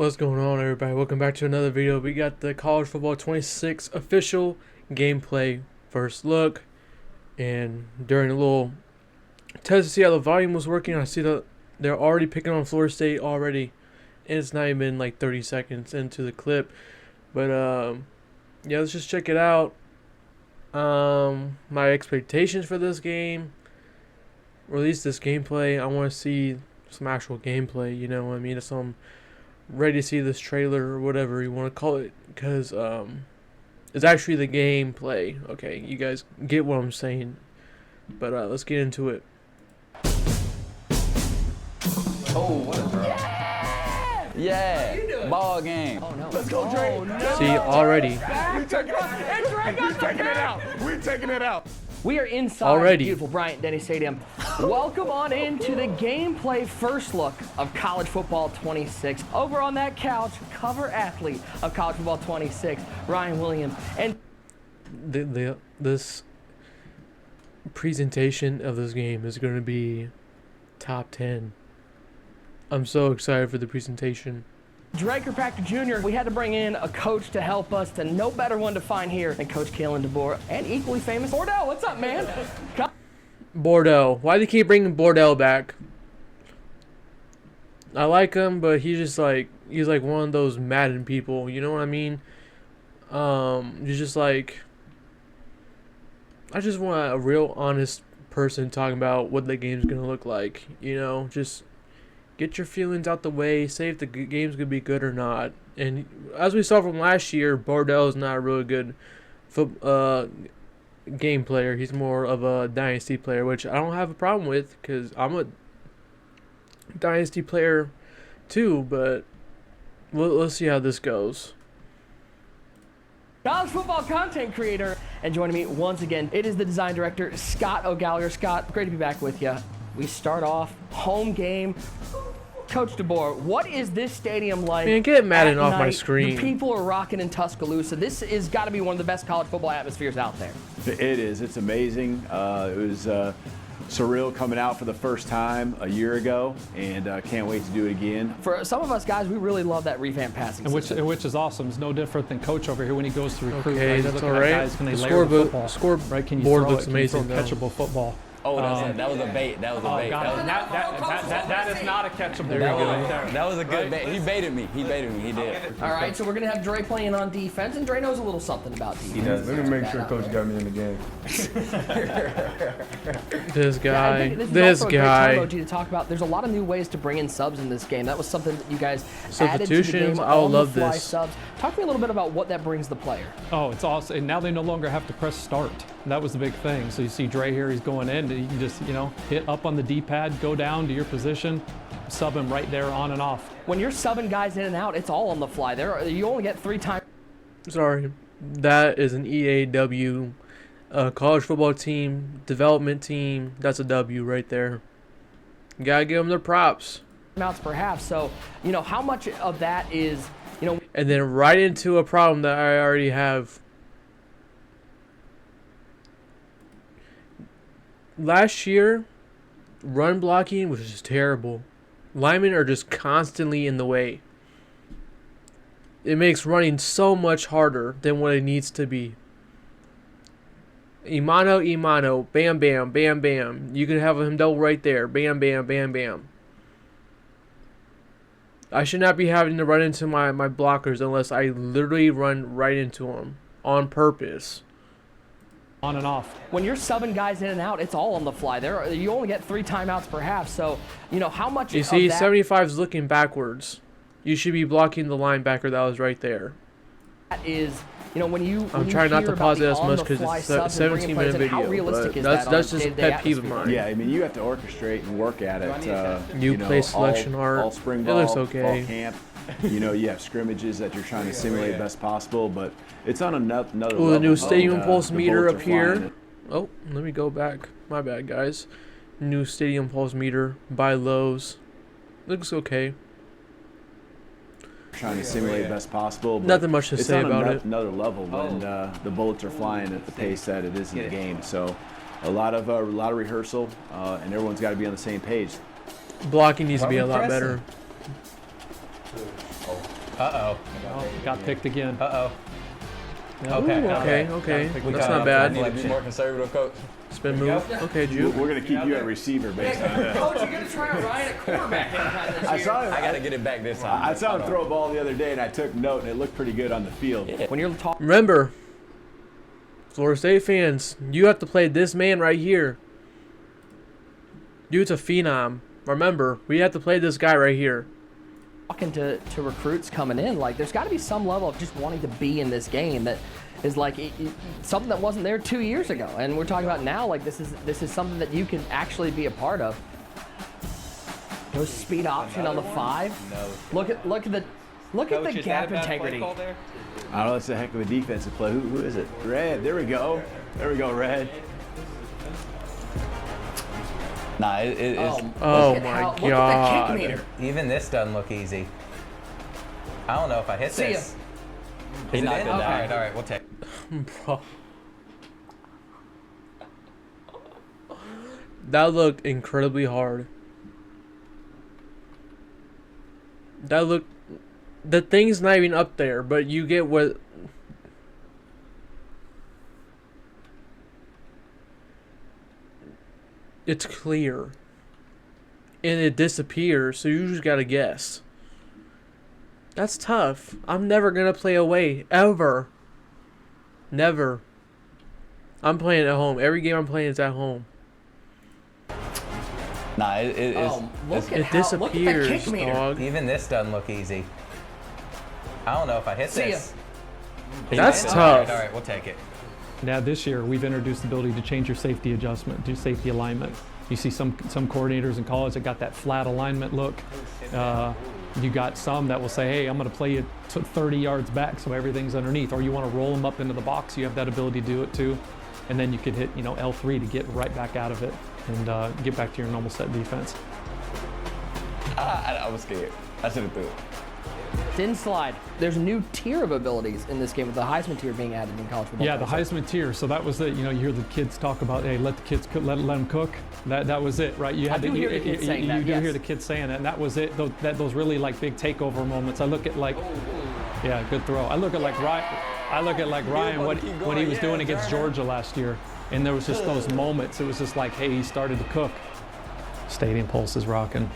What's going on, everybody? Welcome back to another video. We got the College Football 26 official gameplay first look, and during a little test to see how the volume was working, I see that they're already picking on Florida State already, and it's not even like 30 seconds into the clip. But yeah, let's just check it out. My expectations for this game, or at least this gameplay, I want to see some actual gameplay, you know what I mean? If I'm ready to see this trailer or whatever you want to call it, because it's actually the gameplay. Okay, you guys get what I'm saying, but let's get into it. Oh, what a throw. Yeah, ball game. Oh, no. Let's go, Dre. Oh, no. See, already. We taking it out. We taking it out. We are inside Already. beautiful Bryant-Denny Stadium. Welcome on into the gameplay first look of College Football 26. Over on that couch, cover athlete of College Football 26, Ryan Williams. And this presentation of this game is going to be top 10. I'm so excited for the presentation. Dre Kirkpatrick Jr., we had to bring in a coach to help us, and no better one to find here than Coach Kalen DeBoer, and equally famous Bordeaux. What's up, man? Bordeaux. Why do they keep bringing Bordeaux back? I like him, but he's like one of those Madden people. You know what I mean? He's just like, I just want a real honest person talking about what the game's gonna look like. You know, just get your feelings out the way. Say if the game's gonna be good or not. And as we saw from last year, Bordeaux is not a really good game player. He's more of a dynasty player, which I don't have a problem with because I'm a dynasty player too. But let's see how this goes. College football content creator, and joining me once again, it is the design director, Scott O'Gallagher. Scott, great to be back with you. We start off home game. Coach DeBoer, what is this stadium like? Man, get Madden off my night? screen. The people are rocking in Tuscaloosa. This is got to be one of the best college football atmospheres out there. It is. It's amazing. It was surreal coming out for the first time a year ago, and can't wait to do it again. For some of us guys, we really love that revamp passing system. Which is awesome. It's no different than Coach over here when he goes to recruit. Okay, Right? that's Looking all at right. guys, can they The layer the football? scoreboard Right? Can you board throw looks it? Can you throw amazing, though. catchable football? Oh, that was a bait. That was a bait. God, that is not a catchable There we ball go. right there. That was a good bait. He baited me. He did. All right, so we're going to have Dre playing on defense, and Dre knows a little something about defense. He does. Let me make sure Coach got me in the game. This I guy. think this is This also a great guy. time, OG, to talk about. There's a lot of new ways to bring in subs in this game. That was something that you guys added to the Substitutions, game. I would on the love fly this. Subs. Talk to me a little bit about what that brings the player. Oh, it's awesome. And now they no longer have to press start. That was the big thing. So you see Dre here, he's going in. You can just, hit up on the D-pad, go down to your position, sub him right there on and off. When you're subbing guys in and out, it's all on the fly. You only get 3 times. Sorry, that is an EAW college football team development team. That's a W right there. You gotta give them their props. Amounts per half. So, how much of that is, And then right into a problem that I already have. Last year, run blocking was just terrible. Linemen are just constantly in the way. It makes running so much harder than what it needs to be. Imano, bam, bam, bam, bam. You can have him double right there. Bam, bam, bam, bam. I should not be having to run into my blockers unless I literally run right into them on purpose. On and off. when you're subbing guys in and out, it's all on the fly. You only get 3 timeouts per half. So, how much You of see, that 75 is looking backwards. You should be blocking the linebacker that was right there. is, when you I'm trying not to pause it as much because it's a 17-minute video, but that's just a pet peeve of mine. Yeah, I mean, you have to orchestrate and work at it. New play selection art. all spring It ball, looks okay. fall camp. You have scrimmages that you're trying to simulate best possible, but it's on another level. Oh, the new stadium pulse the meter bullets up are here. flying. Oh, let me go back. My bad, guys. New stadium pulse meter by Lowe's. Looks okay. Trying to simulate best possible. But Nothing much to it's say on about it. Another level when the bullets are flying at the pace that it is in the game. So a lot of rehearsal, and everyone's got to be on the same page. Blocking needs to be a lot better. Oh, got picked again. Okay, okay. That's not I bad. need to be more conservative, coach. Spin move. Okay, Juke. We're going to keep you at receiver based on that. Coach, you're going to try to Ryan at quarterback anytime this year. I saw him. I got to get it back this time. I saw him throw a ball the other day, and I took note, and it looked pretty good on the field. When you're talking Remember, Florida State fans, you have to play this man right here. Dude's a phenom. Remember, we have to play this guy right here. to recruits coming in, like there's got to be some level of just wanting to be in this game that is like something that wasn't there 2 years ago, and we're talking about now. Like this is something that you can actually be a part of. No speed option on the 5. No. Look at the gap integrity. I don't know. It's a heck of a defensive play. Who is it? Red. There we go. There we go, Red. Nah, it's Oh Look my at the God. kick meter. Even this doesn't look easy. I don't know if I hit See ya. this. he Is it knocked in? it All down. right, all right, we'll take. Bro. That looked incredibly hard. The thing's not even up there, but you get what. It's clear. And it disappears, so you just gotta guess. That's tough. I'm never gonna play away, ever. Never. I'm playing at home. Every game I'm playing is at home. Nah, it's Look at It how, look at the disappears, kick meter. dog. Even this doesn't look easy. I don't know if I hit See ya. this. That's All tough. right, all right, we'll take it. Now this year we've introduced the ability to change your safety adjustment, do safety alignment. You see some coordinators in college that got that flat alignment look. You got some that will say, hey, I'm going to play you 30 yards back so everything's underneath. Or you want to roll them up into the box, you have that ability to do it too. And then you could hit L3 to get right back out of it and get back to your normal set defense. I was scared. I should have threw it. Didn't slide. There's a new tier of abilities in this game with the Heisman tier being added in college football. Yeah, the Heisman tier. So that was it. You hear the kids talk about, hey, let the kids cook, let them cook. That was it, right? You had I do hear the kids saying that, You do yes. hear the kids saying that, and that was it. Those really like big takeover moments. I look at like, yeah, good throw. I look at like Ryan, what he was doing against Georgia last year, and there was just those moments. It was just like, hey, he started to cook. Stadium pulse is rocking.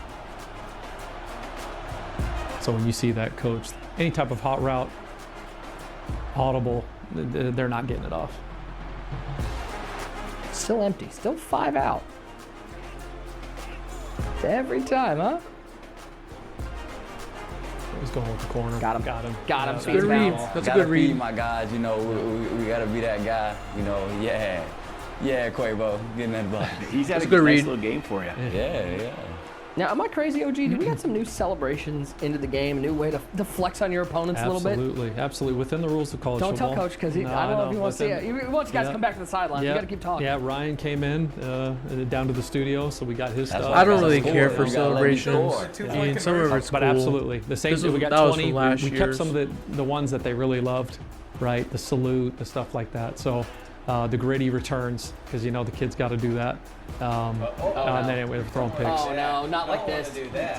So when you see that, coach, any type of hot route, audible, they're not getting it off. Still empty. Still 5 out. Every time, huh? He's going with the corner. Got him. Got him. Got him. Yeah, Speed's Good read. bounce. That's a Gotta good feed read. my guys, we gotta be that guy, yeah, Quavo, getting that ball. He's had That's a a good nice read. little game for you. Yeah. Now, am I crazy, OG? Do we got some new celebrations into the game? A new way to flex on your opponents a little bit? Absolutely. Within the rules of college Don't football. tell Coach because I don't know if he wants to see it. He wants you guys to come back to the sidelines. You got to keep talking. Yeah, Ryan came in down to the studio, so we got his stuff. I don't really Score. care for You gotta let me celebrations. score. I mean, some of it's But cool. absolutely. The same This thing. was- We got that was 20. from last We kept year's. some of the ones that they really loved, right? The salute, the stuff like that. So the gritty returns, because the kids got to do that. And then we're throwing picks. Oh, no, not like this.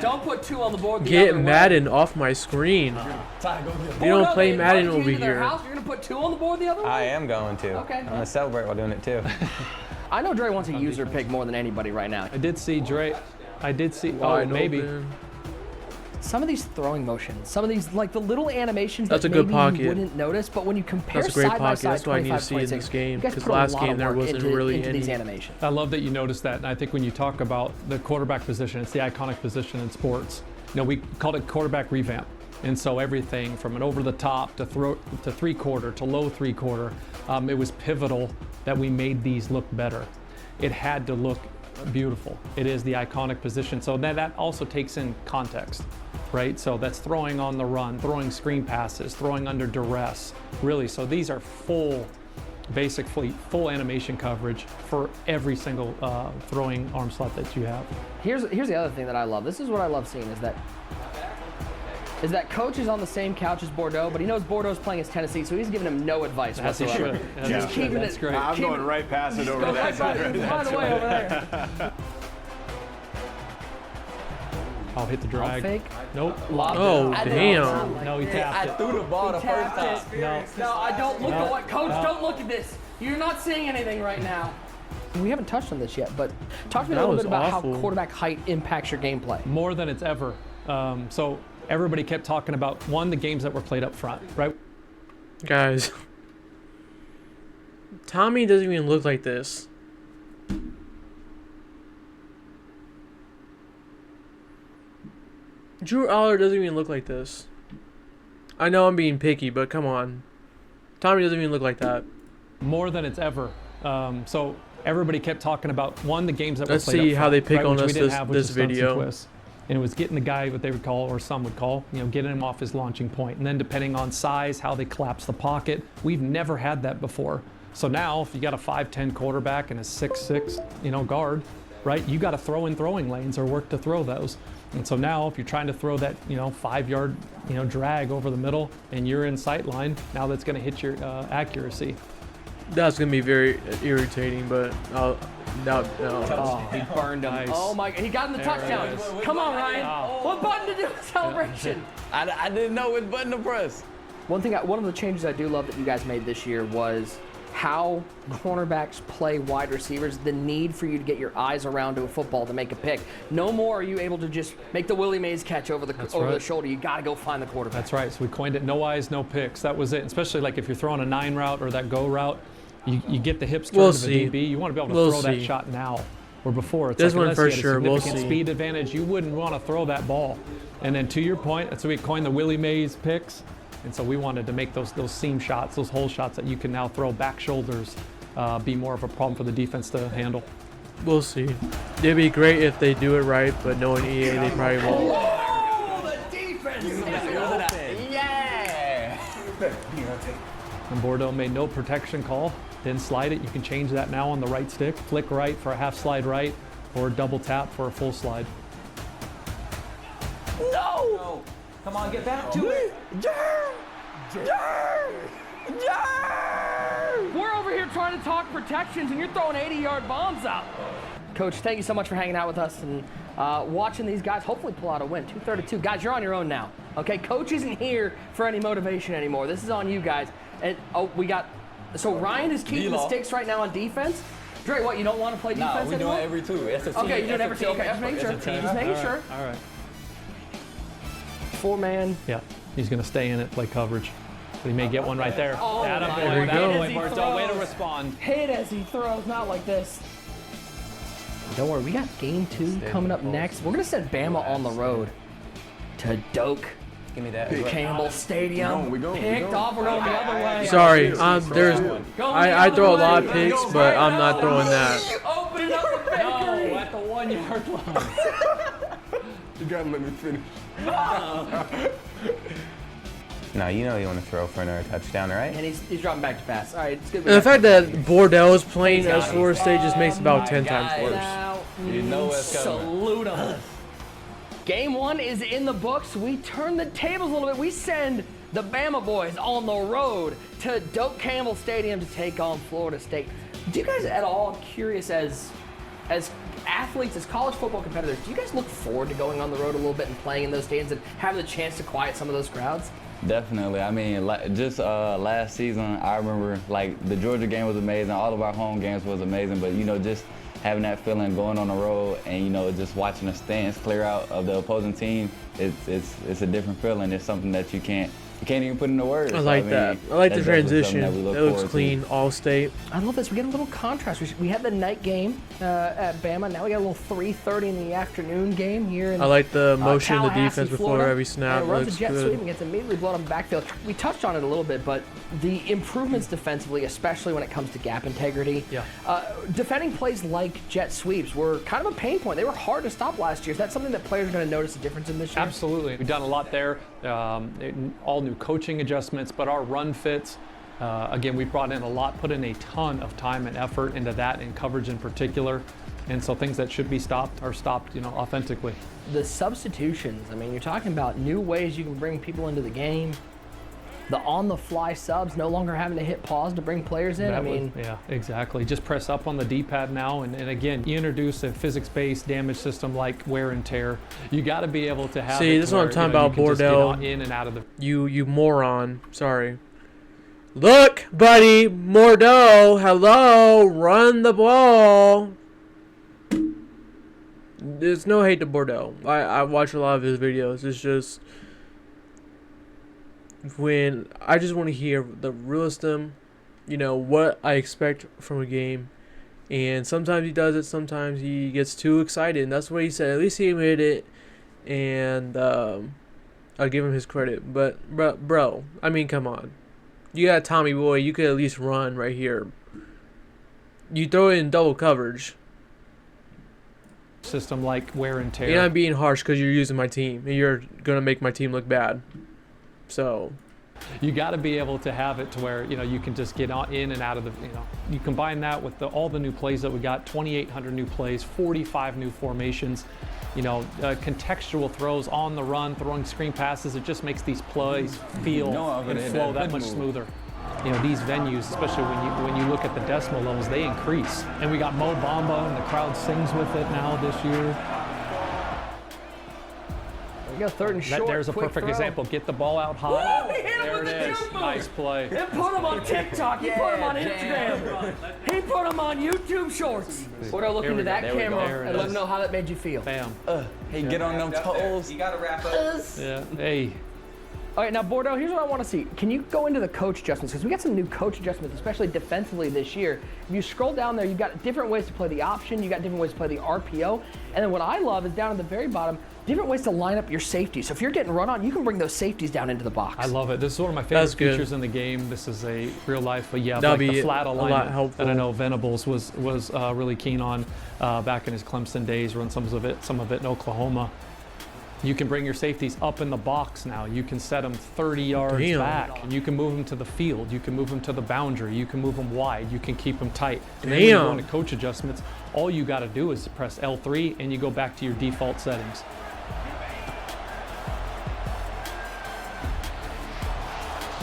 Don't put 2 on the board the Get other way. Madden off my screen. Oh, You don't no, play they Madden invited you over into their here. house. You're going to put 2 on the board the other way? I am going to. Okay. I'm going to celebrate while doing it too. I know Dre wants a user pick more than anybody right now. I did see Dre. I did see. Wide Maybe. open. Some of these throwing motions, some of these like the little animations That's that a good maybe pocket. you wouldn't notice, but when you compare That's a great side by pocket. side, That's what I need to 25, see in this 26, game, you guys 'cause put a last lot game of there work wasn't into, really into these any. animations. I love that you noticed that, and I think when you talk about the quarterback position, it's the iconic position in sports. We called it quarterback revamp, and so everything from an over the top to 3/4 to low 3/4, it was pivotal that we made these look better. It had to look beautiful. It is the iconic position, so that also takes in context, right? So that's throwing on the run, throwing screen passes, throwing under duress, really. So these are basically full animation coverage for every single throwing arm slot that you have. Here's the other thing that I love. This is what I love seeing is that Coach is on the same couch as Bordeaux, but he knows Bordeaux's playing as Tennessee, so he's giving him no advice As he whatsoever. should. As Just he should. keeping That's it. great. I'm going right past it over Go that. right by the way over there. I'll hit the drag. Fake. Nope. Lobbed Oh, it. damn. No, he tapped it. threw the ball the first time. No, I don't look at what. Coach, don't look at this. You're not seeing anything right now. We haven't touched on this yet, but talk to me a That little was bit about awful. how quarterback height impacts your gameplay. More than it's ever. So everybody kept talking about, one, the games that were played up front, right? Guys, Tommy doesn't even look like this. Drew Aller doesn't even look like this. I know I'm being picky, but come on. Tommy doesn't even look like that. More than it's ever. So everybody kept talking about, one, the games that Let's were played see up how front, they pick right, on which we us didn't this- have, which this is stunts and video. twists. And it was getting the guy, what they would call, or some would call, getting him off his launching point. And then depending on size, how they collapse the pocket, we've never had that before. So now, if you got a 5'10" quarterback and a 6'6", guard, right? You got to throw in throwing lanes or work to throw those. And so now, if you're trying to throw that, 5-yard, drag over the middle, and you're in sight line, now that's going to hit your accuracy. That's going to be very irritating, but no. Oh, he burned him. Nice. Oh my God, he got in the touchdown. it is. Come on, Ryan. Wow. What button to do a celebration? I didn't know which button to press. One of the changes I do love that you guys made this year was how cornerbacks play wide receivers, the need for you to get your eyes around to a football to make a pick. No more are you able to just make the Willie Mays catch over the right. shoulder. You got to go find the quarterback. That's right. So we coined it no eyes, no picks. That was it. Especially like if you're throwing a 9 route or that go route, you get the hips turned We'll to see. the DB. You want to be able to We'll throw that see. shot now. Or before, it's This like, one unless for you had a sure. We'll significant see. speed advantage, you wouldn't want to throw that ball. And then to your point, that's why we coined the Willie Mays picks. And so we wanted to make those seam shots, those hole shots that you can now throw back shoulders, be more of a problem for the defense to handle. We'll see. It'd be great if they do it right, but knowing EA, they probably won't. Oh, the defense! Yeah! And Bordeaux made no protection call, didn't slide it. You can change that now on the right stick. Flick right for a half slide right, or double tap for a full slide. No! Come on, get back to it. We're over here trying to talk protections, and you're throwing 80-yard bombs out. Coach, thank you so much for hanging out with us and watching these guys hopefully pull out a win. 232. Guys, you're on your own now. Okay, Coach isn't here for any motivation anymore. This is on you guys. And so Ryan is keeping the sticks right now on defense. Dre, what, you don't want to play defense Nah, we anymore? doing every two. It's a team. Okay, you're doing every two. Okay, It's just making sure. a team. Just making sure. All right. 4-man. Yeah, he's going to stay in it, play coverage. But he may get one right there. Oh, Atta my boy, There we atta go. boy, As he Barstow. Way to throws. respond. Hit as he throws, not like this. Don't worry, we got game 2 coming up next. We're going to send Bama on the road to Doak Give me that. Campbell Stadium. We going. Picked off, we're going the other way. Sorry, I throw a lot of picks, but I'm not throwing that. Opening up the bakery. At the 1 yard line. You gotta let me finish. No, you know you want to throw for another touchdown, right? And he's dropping back to pass. All right, it's good. And the fact that Bordeaux is playing as Florida State just makes it about 10 times worse. Now, You know what's coming. salute him. Game 1 is in the books. We turn the tables a little bit. We send the Bama boys on the road to Doak Campbell Stadium to take on Florida State. Do you guys at all curious as athletes, as college football competitors, do you guys look forward to going on the road a little bit and playing in those stadiums and having the chance to quiet some of those crowds? Definitely. I mean, just last season, I remember the Georgia game was amazing. All of our home games was amazing. But just having that feeling going on the road and just watching the stands clear out of the opposing team, it's a different feeling. It's something that you can't even put into words. I like that. I like the that's definitely something transition. that we look It looks forward to. clean, all state. I love this. We get a little contrast. We had the night game at Bama. Now we got a little 3:30 in the afternoon game here in I like the motion of the Tallahassee, defense before Florida. every snap. And it runs Looks a jet sweep good. and gets immediately blown up in the backfield. We touched on it a little bit, but the improvements defensively, especially when it comes to gap integrity, Yeah. defending plays like jet sweeps were kind of a pain point. They were hard to stop last year. Is that something that players are going to notice a difference in this year? Absolutely. We've done a lot there. All new coaching adjustments, but our run fits, again, we brought in a lot, put in a ton of time and effort into that, and coverage in particular. And so things that should be stopped are stopped, authentically. The substitutions, I mean, you're talking about new ways you can bring people into the game. The on-the-fly subs, no longer having to hit pause to bring players in. Yeah, exactly. Just press up on the D-pad now, and again, you introduce a physics-based damage system like wear and tear. You got to be able to have. See, this is what I'm talking about, Bordeaux. In and out of the. You moron. Sorry. Look, buddy, Bordeaux. Hello, run the ball. There's no hate to Bordeaux. I watch a lot of his videos. It's just when I just want to hear the realest what I expect from a game. And sometimes he does it, sometimes he gets too excited. And that's what he said. At least he admitted it. And I'll give him his credit. But, bro, I mean, come on. You got Tommy Boy. You could at least run right here. You throw it in double coverage. System like wear and tear. You're not being harsh because you're using my team. And you're going to make my team look bad. So you got to be able to have it to where you can just get in and out of the you combine that with all the new plays that we got, 2,800 new plays, 45 new formations, contextual throws on the run, throwing screen passes. It just makes these plays feel and flow that much smoother. These venues, especially when you look at the decimal levels, they increase. And we got Mo Bamba, and the crowd sings with it now this year. We go third and short. There's a perfect example. Get the ball out high. Woo, he hit him there with it the is. jump move. Nice play. He put him on TikTok. He put him on Instagram. He put him on YouTube Shorts. Bordeaux, look into that camera and let him know how that made you feel. Bam. Hey, get on them toes. You gotta wrap up. Yeah. Hey. All right, now Bordeaux, here's what I want to see. Can you go into the coach adjustments? Because we got some new coach adjustments, especially defensively this year. If you scroll down there, you've got different ways to play the option. You got different ways to play the RPO. And then what I love is down at the very bottom, different ways to line up your safety. So if you're getting run on, you can bring those safeties down into the box. I love it. This is one of my favorite features in the game. This is a real life, but yeah, That'd like be the flat a lot alignment helpful. that I know Venables was really keen on back in his Clemson days. Run some of it in Oklahoma. You can bring your safeties up in the box now. You can set them 30 yards back, and you can move them to the field. You can move them to the boundary. You can move them wide. You can keep them tight. And then when you go into coach adjustments, all you got to do is press L3, and you go back to your default settings.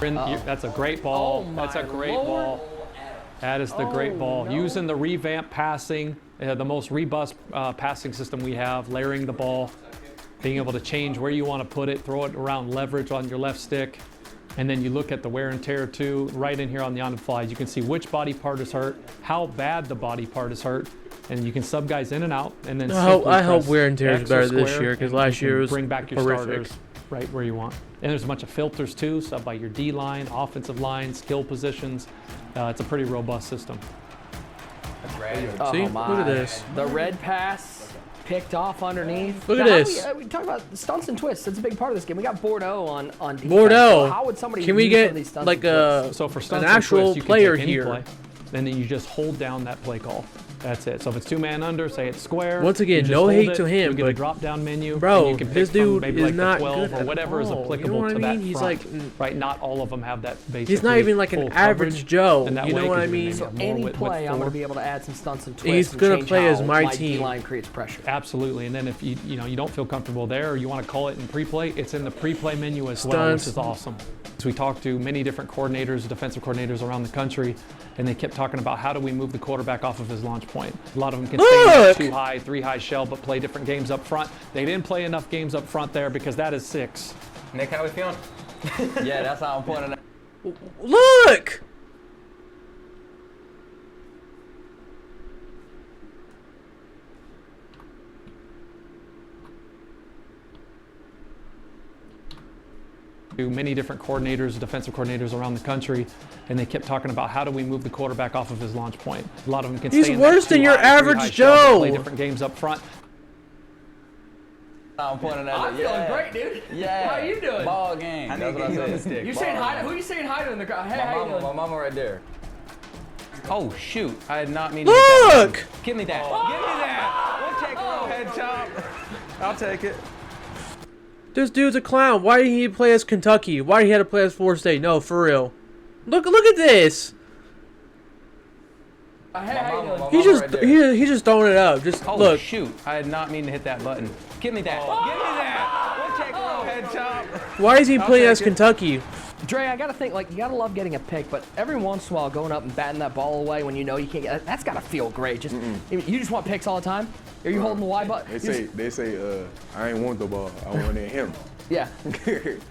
That's a great ball. That's a great ball. That is the great ball. Using the revamp passing, the most robust passing system we have, layering the ball, being able to change where you want to put it, throw it around leverage on your left stick, and then you look at the wear and tear too, right in here on the on-the-fly. You can see which body part is hurt, how bad the body part is hurt, and you can sub guys in and out, and then I hope wear and tear is better this year, because last year was bring back your horrific. starters right where you want. And there's a bunch of filters too, sub by your D line, offensive line, skill positions. It's a pretty robust system. Oh, See, my. look at this. The red pass picked off underneath. Look at this. We talk about stunts and twists. That's a big part of this game. We got Bordeaux on defense. Bordeaux. So how would somebody Can we use some get of these stunts like and twists? So for stunts an and actual twists, you player can take any here? play, and then you just hold down that play call. That's it. So if it's two-man under, say it's square. Once again, you just no hold hate it, to him, you get a but drop-down menu. bro, and you can pick this dude from maybe is like not the 12 good or at whatever is all. applicable You know what to I that mean? He's front. like- right. Not all of them have that basic. He's not even like an average Joe. And that You know way, what 'cause I you're mean? gonna So get more any with play, I'm going four. to be able to add some stunts and He's twists. and gonna change play how as my team. D-line creates pressure. Absolutely, and then if you don't feel comfortable there, or you want to call it in pre-play, it's in the pre-play menu as well, which Stunts. is awesome. So we talked to many different coordinators, defensive coordinators around the country, and they kept talking about how do we move the quarterback off of his launch point. A lot of them can stay in that 2-high, 3-high shell, but play different games up front. They didn't play enough games up front there because that is 6. Nick, how we feeling? Yeah, that's how I'm pointing out. Look! To many different coordinators, defensive coordinators around the country, and they kept talking about how do we move the quarterback off of his launch point. A lot of them can He's stay in worse that than your 2-high, average 3-high shell, but Joe. play different games up front. I'm pointing at I'm it. feeling Yeah. great, dude. Yeah. How you doing? Ball game. I That's need what to get I on the said. stick. You saying hi? Who are you saying hi to in the crowd? Hey, how you doing? My mama right there. Oh shoot! I did not mean to hit that Look! button. Give me that. Give me that. We'll take a little head chop. I'll take it. This dude's a clown. Why did he play as Kentucky? Why did he have to play as Florida State? No, for real. Look at this. Hey, how you doing? He's just right there. he's just throwing it up. Just Oh look. shoot! I did not mean to hit that button. Give me that. Give me that. We'll take a little head chop. Why is he playing take as it. Kentucky? Dre, I gotta think, like, you gotta love getting a pick, but every once in a while going up and batting that ball away when you know you can't get that's gotta feel great. Just you just want picks all the time? Are you holding the Y button? They say I ain't want the ball. I wanted him. Yeah.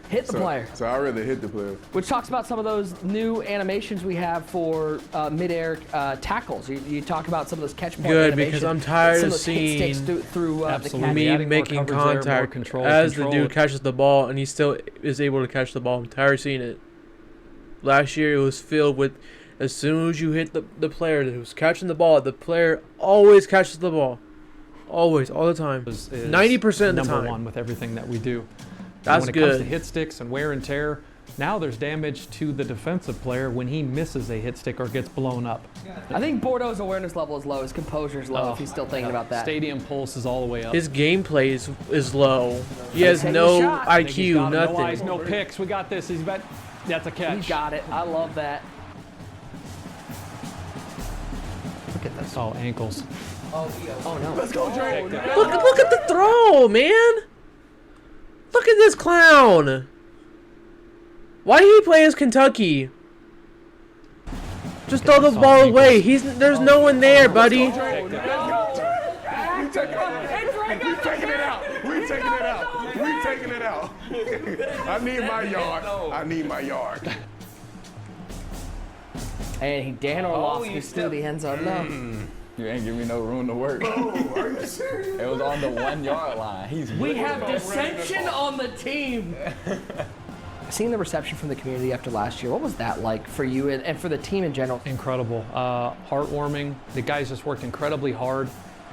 Hit the player. So I'd rather hit the player. Which talks about some of those new animations we have for mid-air tackles. You talk about some of those catch point Good, animations, because I'm tired some of those hit sticks seeing through the Absolutely. catch. me Adding more making coverage there, more contact control, as the control dude it. catches the ball and he still is able to catch the ball. I'm tired of seeing it. Last year it was filled with, as soon as you hit the player that was catching the ball, the player always catches the ball. Always, all the time. Is 90% of the number time. one with everything that we do. That's when it comes to good. hit sticks and wear and tear, now there's damage to the defensive player when he misses a hit stick or gets blown up. I think Bordeaux's awareness level is low. His composure is low if he's still thinking about that. Stadium pulse is all the way up. His gameplay is low. He has taking no a shot. I think he's IQ, got him. nothing. No eyes, no picks. We got this. That's a catch. He's got it. I love that. Look at this. Oh, ankles. Oh, no. Let's go, Dre. Look at the throw, man. Look at this clown. Why did he play as Kentucky? Just throw the ball away. There's no one there, buddy. We taking it out. We taking it out. We taking it out. I need my yard. I need my yard. And Dan Orlovsky still the end zone. No. You ain't give me no room to work. Are you serious? It was on the 1 yard line. We have dissension on the team. Seeing the reception from the community after last year, what was that like for you and for the team in general? Incredible. Heartwarming. The guys just worked incredibly hard.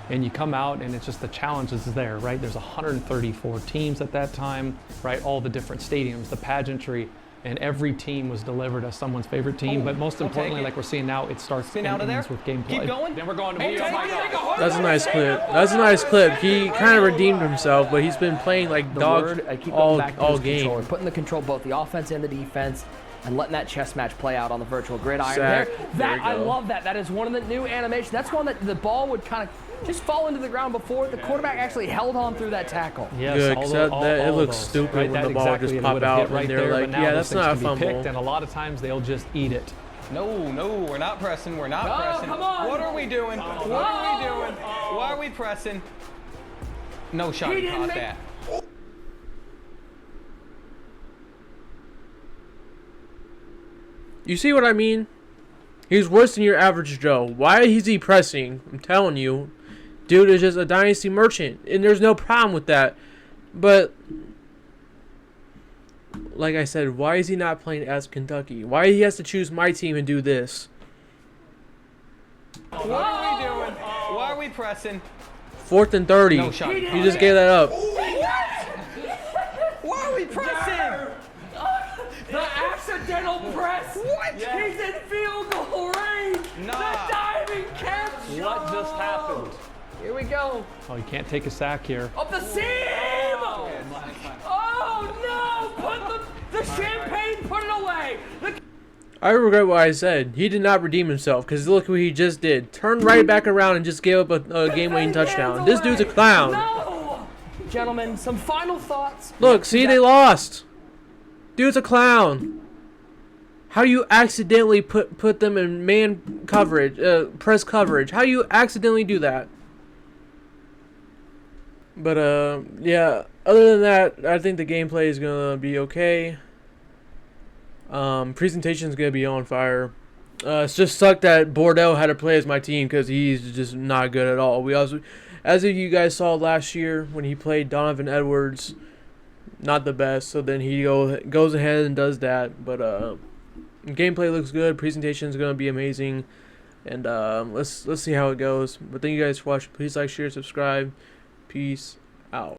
And you come out and it's just the challenge is there, right? There's 134 teams at that time, right? All the different stadiums, the pageantry, and every team was delivered as someone's favorite team. But most importantly, like we're seeing now, it starts and ends with gameplay. Keep going. Then we're going to That's a nice clip. That's a nice clip. He kind of redeemed himself, but he's been playing like The dog word, I keep going back to all his game. control. Putting the control, both the offense and the defense, and letting that chess match play out on the virtual gridiron. Sack. There you I go. love that. That is one of the new animations. That's one that the ball would kind of just fall into the ground before the quarterback actually held on through that tackle. Yes, Good, all 'cause the- that- all- it all looks those, stupid right? when That the ball just exactly it pop would've out hit and right they're there, like, but now yeah, those that's not a things can be fumble. picked, and a lot of times they'll just eat it. No, we're not pressing. We're not pressing. Come on. What are we doing? What are we doing? Why are we pressing? No shot. He He didn't caught make- that. You see what I mean? He's worse than your average Joe. Why is he pressing? I'm telling you. Dude is just a dynasty merchant. And there's no problem with that. But, like I said, why is he not playing as Kentucky? Why he has to choose my team and do this? What are we doing? Why are we pressing? 4th and 30. No shot. He You just gave that up. Why are we pressing? The accidental press. What? He's in field goal range. Nah. The diving catch. What just happened? Here we go. Oh, you can't take a sack here. Up the seam. Oh no! Put the champagne. Put it away. I regret what I said. He did not redeem himself because look what he just did. Turned right back around and just gave up a game-winning touchdown. This dude's a clown. No. Gentlemen, some final thoughts. Look, see, they lost. Dude's a clown. How do you accidentally put them in man coverage, press coverage? How do you accidentally do that? But, yeah, other than that, I think the gameplay is going to be okay. Presentation is going to be on fire. It's just sucked that Bordeaux had to play as my team because he's just not good at all. We also, as you guys saw last year when he played Donovan Edwards, not the best. So then he goes ahead and does that. But gameplay looks good. Presentation is going to be amazing. And let's see how it goes. But thank you guys for watching. Please like, share, subscribe. Peace out.